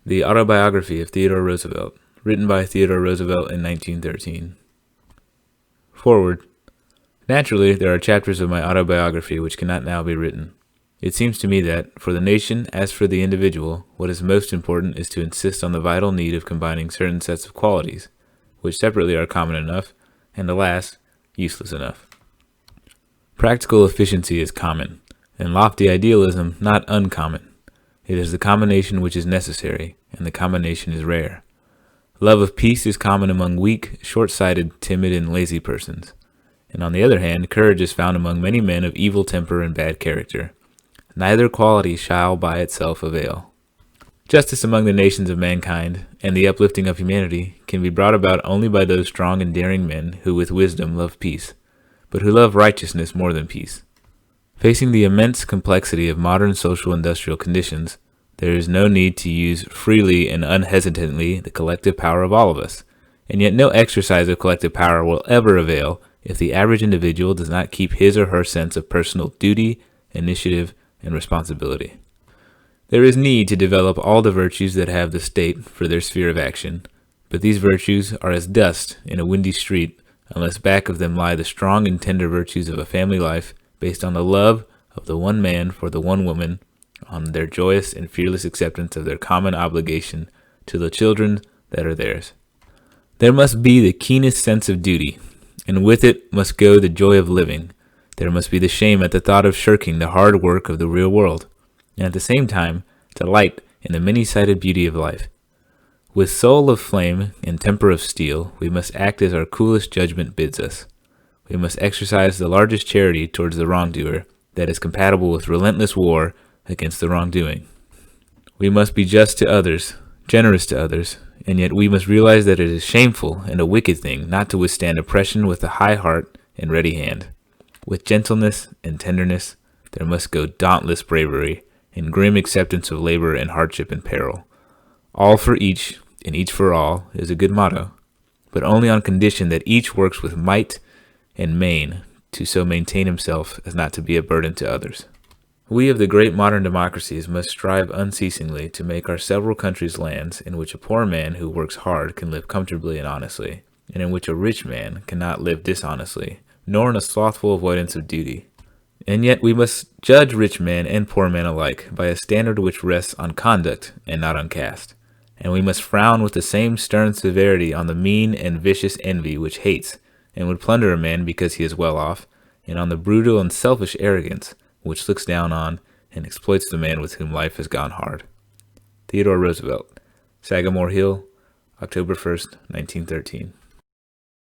The Autobiography of Theodore Roosevelt, written by Theodore Roosevelt in 1913. Foreword. Naturally, there are chapters of my autobiography which cannot now be written. It seems to me that, for the nation as for the individual, what is most important is to insist on the vital need of combining certain sets of qualities, which separately are common enough, and alas, useless enough. Practical efficiency is common, and lofty idealism not uncommon. It is the combination which is necessary, and the combination is rare. Love of peace is common among weak, short-sighted, timid, and lazy persons. And on the other hand, courage is found among many men of evil temper and bad character. Neither quality shall by itself avail. Justice among the nations of mankind, and the uplifting of humanity, can be brought about only by those strong and daring men who with wisdom love peace, but who love righteousness more than peace. Facing the immense complexity of modern social industrial conditions, there is no need to use freely and unhesitantly the collective power of all of us, and yet no exercise of collective power will ever avail if the average individual does not keep his or her sense of personal duty, initiative, and responsibility. There is need to develop all the virtues that have the state for their sphere of action, but these virtues are as dust in a windy street unless back of them lie the strong and tender virtues of a family life based on the love of the one man for the one woman, on their joyous and fearless acceptance of their common obligation to the children that are theirs. There must be the keenest sense of duty, and with it must go the joy of living. There must be the shame at the thought of shirking the hard work of the real world, and at the same time, delight in the many-sided beauty of life. With soul of flame and temper of steel, we must act as our coolest judgment bids us. We must exercise the largest charity towards the wrongdoer that is compatible with relentless war against the wrongdoing. We must be just to others, generous to others, and yet we must realize that it is shameful and a wicked thing not to withstand oppression with a high heart and ready hand. With gentleness and tenderness, there must go dauntless bravery and grim acceptance of labor and hardship and peril. All for each, and each for all, is a good motto, but only on condition that each works with might and main to so maintain himself as not to be a burden to others. We of the great modern democracies must strive unceasingly to make our several countries lands in which a poor man who works hard can live comfortably and honestly, and in which a rich man cannot live dishonestly, nor in a slothful avoidance of duty. And yet we must judge rich men and poor men alike by a standard which rests on conduct and not on caste, and we must frown with the same stern severity on the mean and vicious envy which hates and would plunder a man because he is well off, and on the brutal and selfish arrogance which looks down on and exploits the man with whom life has gone hard. Theodore Roosevelt, Sagamore Hill, October 1st, 1913.